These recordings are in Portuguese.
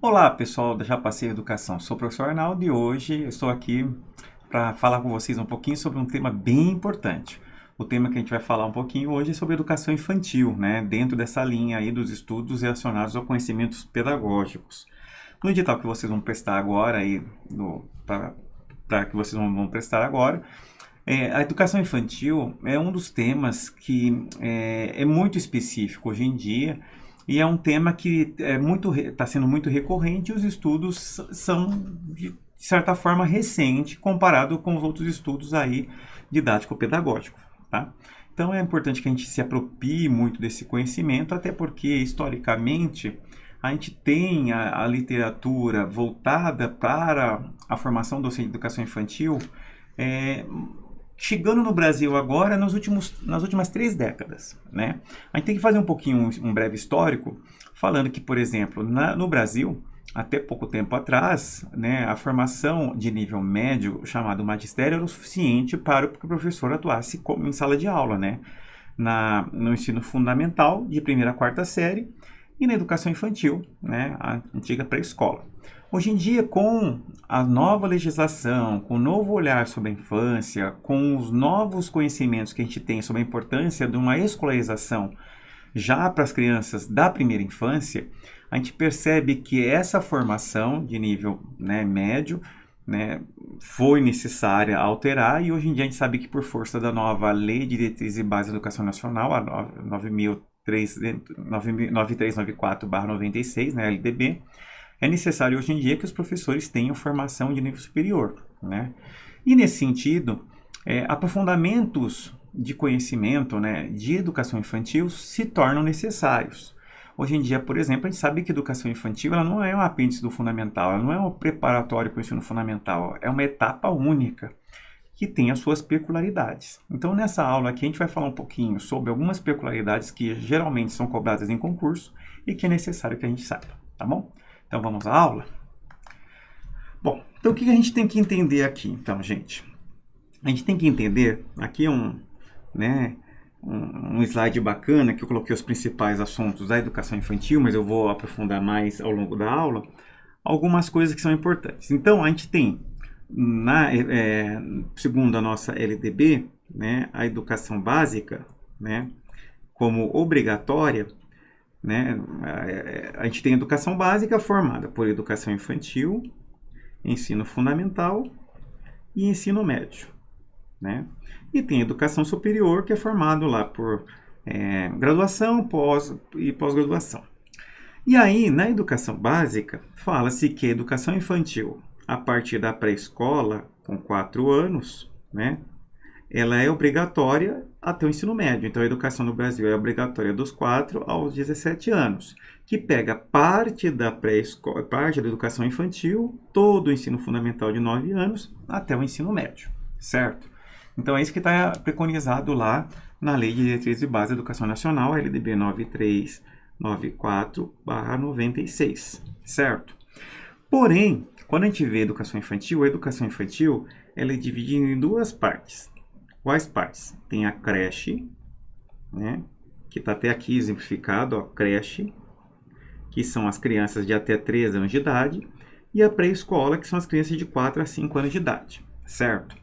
Olá, pessoal da Já Passei Educação. Sou o professor Arnaldo e hoje eu estou aqui para falar com vocês um pouquinho sobre um tema bem importante. O tema que a gente vai falar um pouquinho hoje é sobre educação infantil, né? Dentro dessa linha aí dos estudos relacionados a conhecimentos pedagógicos. No edital que vocês vão prestar agora aí, para que vocês vão prestar agora, a educação infantil é um dos temas que é muito específico hoje em dia e é um tema que está sendo muito recorrente e os estudos são, de certa forma, recente comparado com os outros estudos aí didático-pedagógicos, tá? Então é importante que a gente se aproprie muito desse conhecimento, até porque, historicamente, a gente tem a literatura voltada para a formação docente de educação infantil é, chegando no Brasil agora nas últimas 3 décadas, né? A gente tem que fazer um pouquinho um breve histórico, falando que, por exemplo, no Brasil, até pouco tempo atrás, né, a formação de nível médio, chamado magistério, era o suficiente para que o professor atuasse em sala de aula, né? No ensino fundamental, de primeira a quarta série, e na educação infantil, né, a antiga pré-escola. Hoje em dia, com a nova legislação, com o novo olhar sobre a infância, com os novos conhecimentos que a gente tem sobre a importância de uma escolarização já para as crianças da primeira infância, a gente percebe que essa formação de nível, né, médio, né, foi necessária alterar, e hoje em dia a gente sabe que, por força da nova Lei de Diretrizes e Bases da Educação Nacional, a 9394/96, né, LDB, é necessário hoje em dia que os professores tenham formação de nível superior, né? E nesse sentido, aprofundamentos de conhecimento, né, de educação infantil se tornam necessários. Hoje em dia, por exemplo, a gente sabe que a educação infantil ela não é um apêndice do fundamental, ela não é um preparatório para o ensino fundamental, é uma etapa única que tem as suas peculiaridades. Então, nessa aula aqui, a gente vai falar um pouquinho sobre algumas peculiaridades que geralmente são cobradas em concurso e que é necessário que a gente saiba, tá bom? Então, vamos à aula? Bom, então o que a gente tem que entender aqui, então, gente? A gente tem que entender, aqui um slide bacana que eu coloquei os principais assuntos da educação infantil, mas eu vou aprofundar mais ao longo da aula, algumas coisas que são importantes. Então, a gente tem, segundo a nossa LDB, né, a educação básica, né, como obrigatória, né, a gente tem educação básica formada por educação infantil, ensino fundamental e ensino médio, né? E tem educação superior, que é formado lá por graduação, e pós-graduação. E aí, na educação básica, fala-se que a educação infantil, a partir da pré-escola, com 4 anos, né, ela é obrigatória até o ensino médio. Então, a educação no Brasil é obrigatória dos 4 aos 17 anos, que pega parte da pré-escola, parte da educação infantil, todo o ensino fundamental de 9 anos, até o ensino médio, certo? Então, é isso que está preconizado lá na Lei de Diretrizes e Bases da Educação Nacional, LDB 9394/96, certo? Porém, quando a gente vê a educação infantil ela é dividida em 2 partes. Quais partes? Tem a creche, né, que está até aqui exemplificado, ó, creche, que são as crianças de até 3 anos de idade, e a pré-escola, que são as crianças de 4 a 5 anos de idade, certo?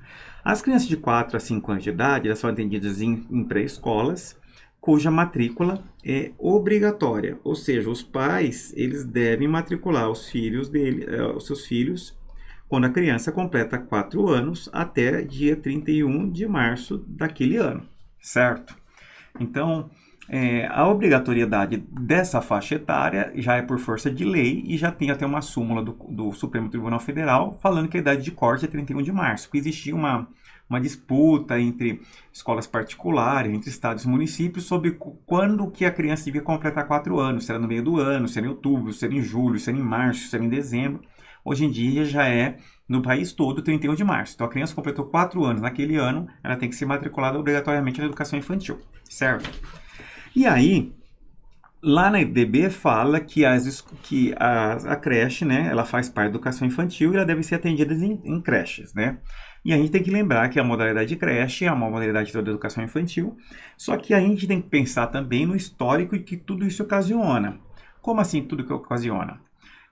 As crianças de 4 a 5 anos de idade, elas são atendidas em pré-escolas, cuja matrícula é obrigatória, ou seja, os pais, eles devem matricular os seus filhos, quando a criança completa 4 anos, até dia 31 de março daquele ano, certo? Então, a obrigatoriedade dessa faixa etária já é por força de lei e já tem até uma súmula do Supremo Tribunal Federal falando que a idade de corte é 31 de março, porque existia uma disputa entre escolas particulares, entre estados e municípios, sobre quando que a criança devia completar 4 anos, se era no meio do ano, se era em outubro, se era em julho, se era em março, se era em dezembro. Hoje em dia já é no país todo 31 de março. Então a criança completou 4 anos naquele ano, ela tem que ser matriculada obrigatoriamente na educação infantil, certo? E aí, lá na EDB fala que a creche, né, ela faz parte da educação infantil e ela deve ser atendida em creches, né? E a gente tem que lembrar que a modalidade de creche é uma modalidade da educação infantil, só que a gente tem que pensar também no histórico e que tudo isso ocasiona. Como assim tudo que ocasiona?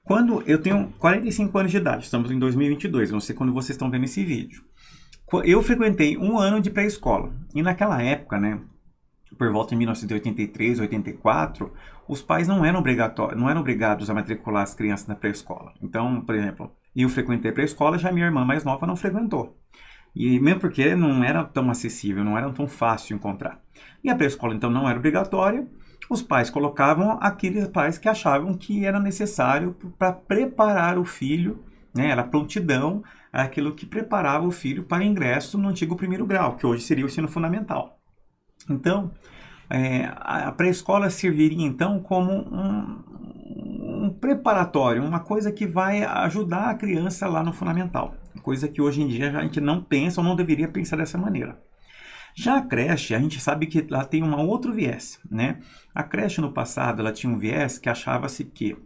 Quando eu tenho 45 anos de idade, estamos em 2022, não sei quando vocês estão vendo esse vídeo. Eu frequentei um ano de pré-escola. E naquela época, né, por volta de 1983, 84, os pais não eram obrigados a matricular as crianças na pré-escola. Então, por exemplo, eu frequentei pré-escola, já minha irmã mais nova não frequentou. E mesmo porque não era tão acessível, não era tão fácil de encontrar. E a pré-escola, então, não era obrigatória. Os pais colocavam aqueles pais que achavam que era necessário para preparar o filho, né? Era prontidão, aquilo que preparava o filho para ingresso no antigo primeiro grau, que hoje seria o ensino fundamental. Então, a pré-escola serviria então como um preparatório, uma coisa que vai ajudar a criança lá no fundamental, coisa que hoje em dia a gente não pensa ou não deveria pensar dessa maneira. Já a creche, a gente sabe que ela tem um outro viés, né? A creche no passado, ela tinha um viés que achava-se que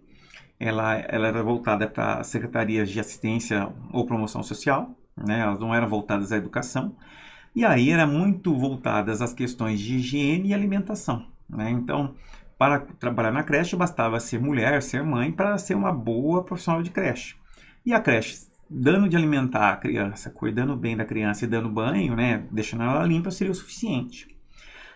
ela era voltada para secretarias de assistência ou promoção social, né? Elas não eram voltadas à educação, e aí eram muito voltadas às questões de higiene e alimentação, né? Então, para trabalhar na creche, bastava ser mulher, ser mãe, para ser uma boa profissional de creche. E a creche, dando de alimentar a criança, cuidando bem da criança e dando banho, né, deixando ela limpa, seria o suficiente.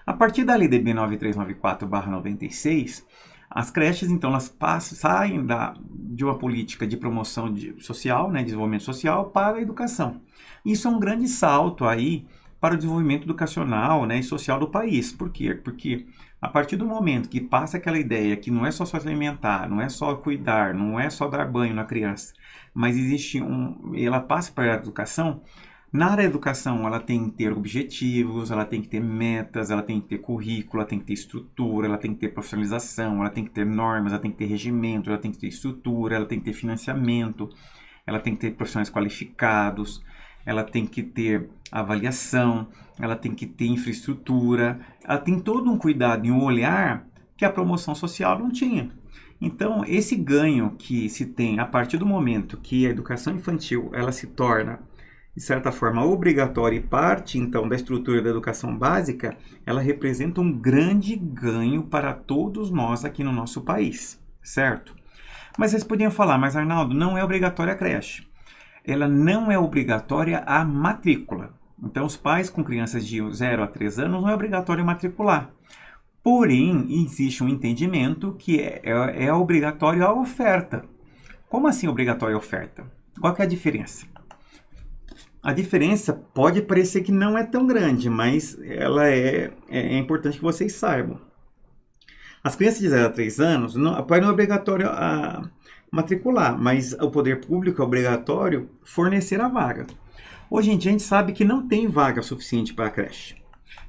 A partir da Lei DB 9394/96, as creches, então, elas saem de uma política de promoção social, né, desenvolvimento social, para a educação. Isso é um grande salto aí para o desenvolvimento educacional, né, e social do país. Por quê? Porque a partir do momento que passa aquela ideia que não é só se alimentar, não é só cuidar, não é só dar banho na criança, mas ela passa para a educação. Na área da educação, ela tem que ter objetivos, ela tem que ter metas, ela tem que ter currículo, ela tem que ter estrutura, ela tem que ter profissionalização, ela tem que ter normas, ela tem que ter regimento, ela tem que ter estrutura, ela tem que ter financiamento, ela tem que ter profissionais qualificados, ela tem que ter avaliação, ela tem que ter infraestrutura, ela tem todo um cuidado e um olhar que a promoção social não tinha. Então, esse ganho que se tem a partir do momento que a educação infantil ela se torna, de certa forma, obrigatória e parte, então, da estrutura da educação básica, ela representa um grande ganho para todos nós aqui no nosso país, certo? Mas vocês podiam falar, mas Arnaldo, não é obrigatória a creche. Ela não é obrigatória a matrícula. Então, os pais com crianças de 0 a 3 anos não é obrigatório matricular. Porém, existe um entendimento que é obrigatório a oferta. Como assim obrigatória a oferta? Qual que é a diferença? A diferença pode parecer que não é tão grande, mas ela é importante que vocês saibam. As crianças de 0 a 3 anos, o pai não é obrigatório a matricular, mas o poder público é obrigatório fornecer a vaga. Hoje em dia a gente sabe que não tem vaga suficiente para a creche.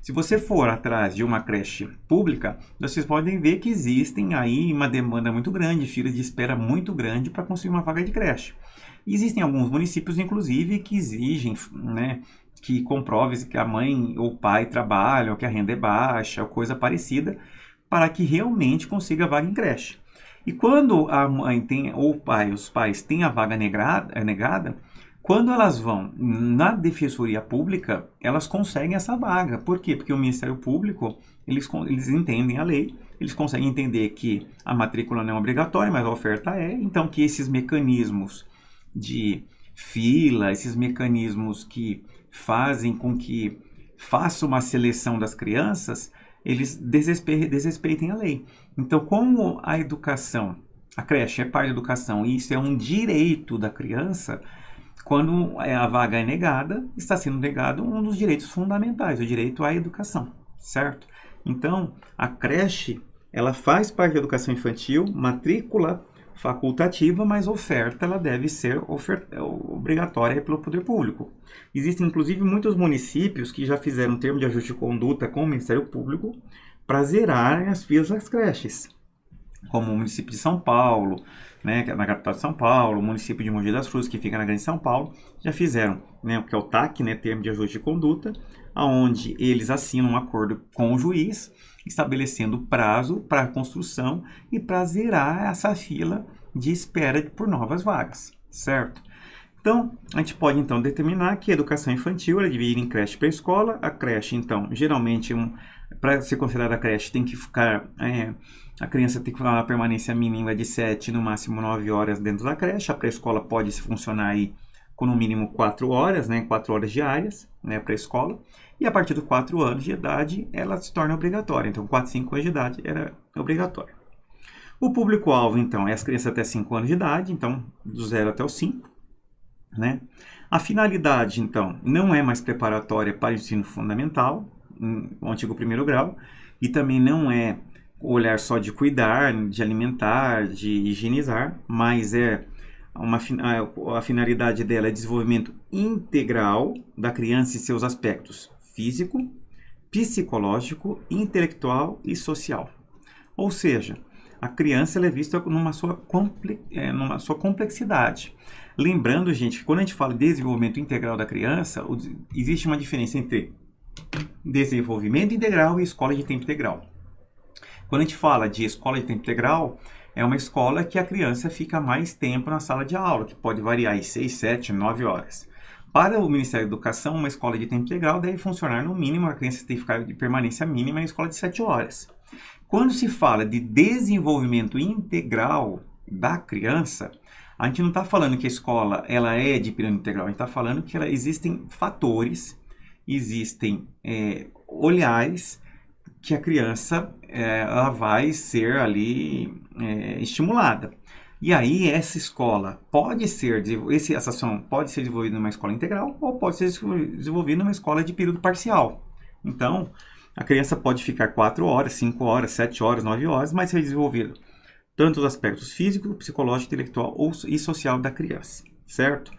Se você for atrás de uma creche pública, vocês podem ver que existem aí uma demanda muito grande, filas de espera muito grande para conseguir uma vaga de creche. Existem alguns municípios, inclusive, que exigem, né, que comprove que a mãe ou o pai trabalham, que a renda é baixa, ou coisa parecida, para que realmente consiga vaga em creche. E quando a mãe tem, ou o pai, os pais têm a vaga negada, quando elas vão na defensoria pública, elas conseguem essa vaga. Por quê? Porque o Ministério Público, eles entendem a lei, eles conseguem entender que a matrícula não é obrigatória, mas a oferta é. Então, que esses mecanismos de fila, esses mecanismos que fazem com que faça uma seleção das crianças, eles desrespeitem a lei. Então, como a educação, a creche é parte da educação e isso é um direito da criança, quando a vaga é negada, está sendo negado um dos direitos fundamentais, o direito à educação, certo? Então, a creche, ela faz parte da educação infantil, matrícula facultativa, mas oferta, ela deve ser obrigatória pelo poder público. Existem, inclusive, muitos municípios que já fizeram um termo de ajuste de conduta com o Ministério Público para zerar as filas das creches, como o município de São Paulo, né, na capital de São Paulo, o município de Mogi das Cruzes, que fica na Grande São Paulo, já fizeram, né, o que é o TAC, né, termo de ajuste de conduta, onde eles assinam um acordo com o juiz, estabelecendo prazo para a construção e para zerar essa fila de espera por novas vagas, certo? Então, a gente pode então determinar que a educação infantil é dividida em creche e pré-escola. A creche, então, geralmente Para ser considerada a creche, tem que ficar, a criança tem que ficar uma permanência mínima de 7, no máximo 9 horas dentro da creche. A pré-escola pode funcionar aí com no mínimo 4 horas, né, 4 horas diárias, né, pré-escola. E a partir dos 4 anos de idade, ela se torna obrigatória. Então, 4, 5 anos de idade era obrigatório. O público-alvo, então, é as crianças até 5 anos de idade, então, do 0 até os 5, né? A finalidade, então, não é mais preparatória para o ensino fundamental, o antigo primeiro grau, e também não é o olhar só de cuidar, de alimentar, de higienizar, mas a finalidade dela é desenvolvimento integral da criança e seus aspectos físico, psicológico, intelectual e social. Ou seja, a criança ela é vista numa sua complexidade. Lembrando, gente, que quando a gente fala de desenvolvimento integral da criança, existe uma diferença entre desenvolvimento integral e escola de tempo integral. Quando a gente fala de escola de tempo integral, é uma escola que a criança fica mais tempo na sala de aula, que pode variar em 6, 7, 9 horas. Para o Ministério da Educação, uma escola de tempo integral deve funcionar no mínimo, a criança tem que ficar de permanência mínima na escola de 7 horas. Quando se fala de desenvolvimento integral da criança, a gente não está falando que a escola ela é de período integral, a gente está falando que existem fatores, existem olhares que a criança ela vai ser ali estimulada. E aí essa escola essa ação pode ser desenvolvida numa escola integral ou pode ser desenvolvida numa escola de período parcial. Então, a criança pode ficar 4 horas, 5 horas, 7 horas, 9 horas, mas ser desenvolvido tanto os aspectos físico, psicológico, intelectual e social da criança, certo?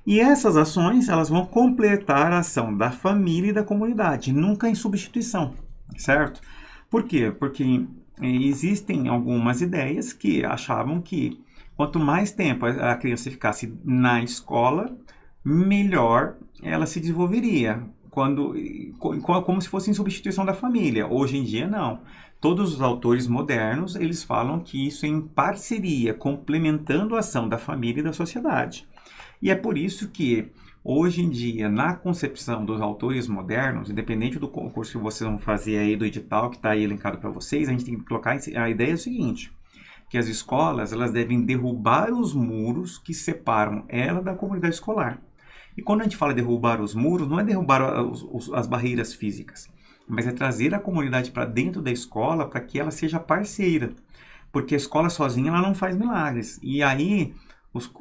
E essas ações, elas vão completar a ação da família e da comunidade, nunca em substituição, certo? Por quê? Porque existem algumas ideias que achavam que quanto mais tempo a criança ficasse na escola, melhor ela se desenvolveria, como se fosse em substituição da família. Hoje em dia, não. Todos os autores modernos, eles falam que isso é em parceria, complementando a ação da família e da sociedade. E é por isso que, hoje em dia, na concepção dos autores modernos, independente do curso que vocês vão fazer aí, do edital que está aí elencado para vocês, a gente tem que colocar a ideia é o seguinte, que as escolas elas devem derrubar os muros que separam ela da comunidade escolar. E quando a gente fala derrubar os muros, não é derrubar as barreiras físicas, mas é trazer a comunidade para dentro da escola para que ela seja parceira. Porque a escola sozinha ela não faz milagres. E aí, os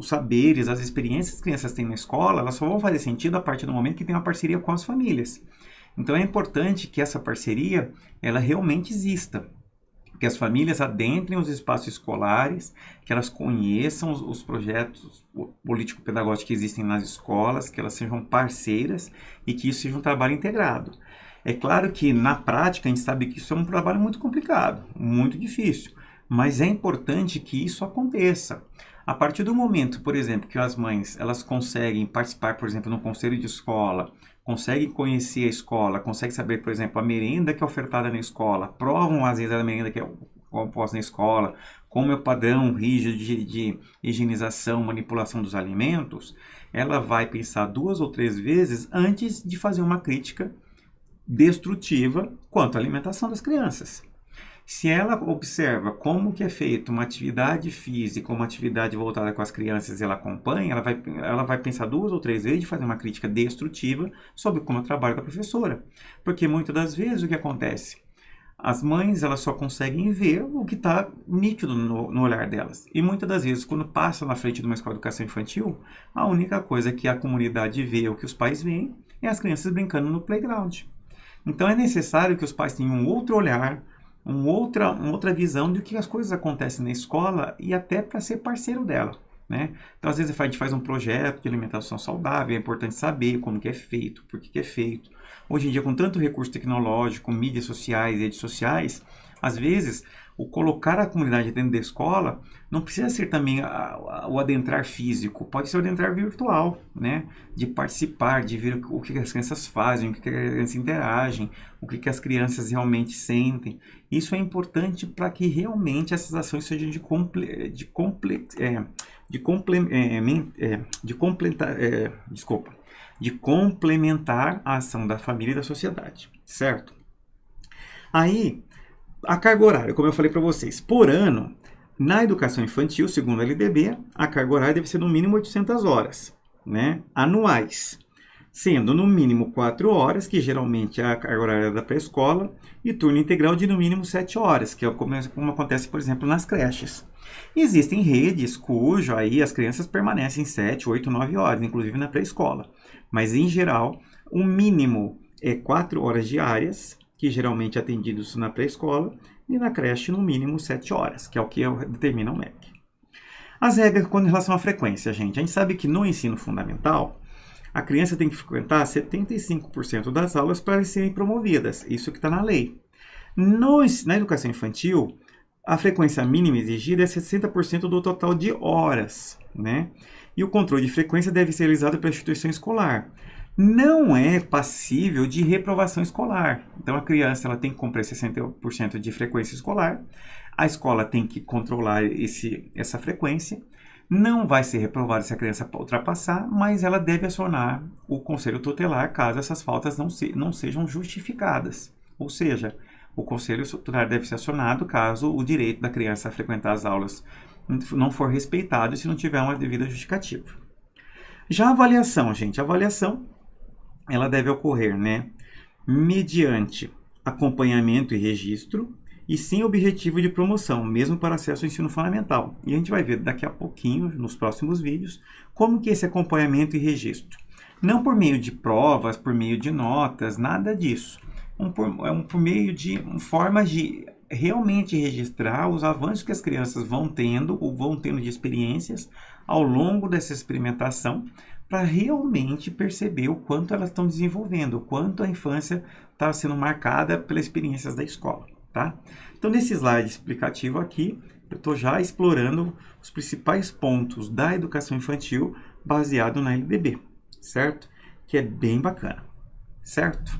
saberes, as experiências que as crianças têm na escola, elas só vão fazer sentido a partir do momento que tem uma parceria com as famílias. Então é importante que essa parceria ela realmente exista. Que as famílias adentrem os espaços escolares, que elas conheçam os projetos político-pedagógicos que existem nas escolas, que elas sejam parceiras e que isso seja um trabalho integrado. É claro que, na prática, a gente sabe que isso é um trabalho muito complicado, muito difícil, mas é importante que isso aconteça. A partir do momento, por exemplo, que as mães elas conseguem participar, por exemplo, no conselho de escola, conseguem conhecer a escola, conseguem saber, por exemplo, a merenda que é ofertada na escola, provam às vezes a merenda que é composta na escola, como é o padrão rígido de higienização, manipulação dos alimentos, ela vai pensar 2 ou 3 vezes antes de fazer uma crítica destrutiva quanto à alimentação das crianças. Se ela observa como que é feita uma atividade física, uma atividade voltada com as crianças e ela acompanha, ela vai pensar 2 ou 3 vezes de fazer uma crítica destrutiva sobre como é o trabalho da professora. Porque muitas das vezes o que acontece? As mães elas só conseguem ver o que está nítido no olhar delas. E muitas das vezes, quando passam na frente de uma escola de educação infantil, a única coisa que a comunidade vê, ou que os pais veem, é as crianças brincando no playground. Então é necessário que os pais tenham um outro olhar, uma outra visão de que as coisas acontecem na escola e até para ser parceiro dela, né? Então, às vezes a gente faz um projeto de alimentação saudável, é importante saber como que é feito, por que é feito. Hoje em dia, com tanto recurso tecnológico, mídias sociais, redes sociais, às vezes o colocar a comunidade dentro da escola não precisa ser também o adentrar físico, pode ser o adentrar virtual, né? De participar, de ver o que as crianças fazem, o que as crianças interagem, o que as crianças realmente sentem. Isso é importante para que realmente essas ações sejam de complementar a ação da família e da sociedade, certo? Aí, a carga horária, como eu falei para vocês, por ano, na educação infantil, segundo a LDB, a carga horária deve ser no mínimo 800 horas, né, anuais, sendo no mínimo 4 horas, que geralmente é a carga horária da pré-escola, e turno integral de no mínimo 7 horas, que é como acontece, por exemplo, nas creches. Existem redes cujo aí as crianças permanecem 7, 8, 9 horas, inclusive na pré-escola. Mas, em geral, o mínimo é 4 horas diárias, que geralmente é atendidos na pré-escola, e na creche no mínimo 7 horas, que é o que determina o MEC. As regras com relação à frequência, gente. A gente sabe que no ensino fundamental, a criança tem que frequentar 75% das aulas para serem promovidas. Isso que está na lei. Na educação infantil, a frequência mínima exigida é 60% do total de horas, né? E o controle de frequência deve ser realizado pela instituição escolar. Não é passível de reprovação escolar. Então, a criança ela tem que cumprir 60% de frequência escolar. A escola tem que controlar essa frequência. Não vai ser reprovada se a criança ultrapassar, mas ela deve acionar o conselho tutelar caso essas faltas não sejam justificadas. Ou seja, o conselho tutelar deve ser acionado caso o direito da criança a frequentar as aulas não for respeitado e se não tiver uma devida justificativa. Já a avaliação, gente, a avaliação ela deve ocorrer, né, mediante acompanhamento e registro e sem objetivo de promoção, mesmo para acesso ao ensino fundamental. E a gente vai ver daqui a pouquinho, nos próximos vídeos, como que é esse acompanhamento e registro. Não por meio de provas, por meio de notas, nada disso. Por meio de formas de realmente registrar os avanços que as crianças vão tendo ou vão tendo de experiências ao longo dessa experimentação, para realmente perceber o quanto elas estão desenvolvendo, o quanto a infância está sendo marcada pelas experiências da escola, tá? Então, nesse slide explicativo aqui, eu estou já explorando os principais pontos da educação infantil baseado na LDB, certo? Que é bem bacana, certo?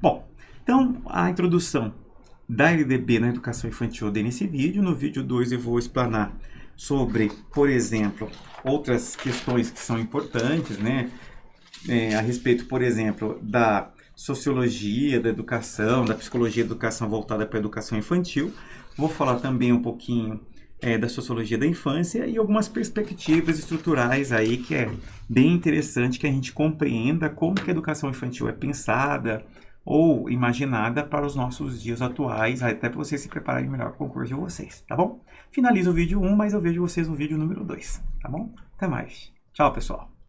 Bom, então, a introdução da LDB na educação infantil eu dei nesse vídeo. No vídeo 2 eu vou explanar sobre, por exemplo, outras questões que são importantes, né? A respeito, por exemplo, da sociologia da educação, da psicologia da educação voltada para a educação infantil. Vou falar também um pouquinho da sociologia da infância e algumas perspectivas estruturais aí que é bem interessante que a gente compreenda como que a educação infantil é pensada ou imaginada para os nossos dias atuais, até para vocês se prepararem melhor para o concurso de vocês, tá bom? Finalizo o vídeo 1, mas eu vejo vocês no vídeo número 2, tá bom? Até mais. Tchau, pessoal.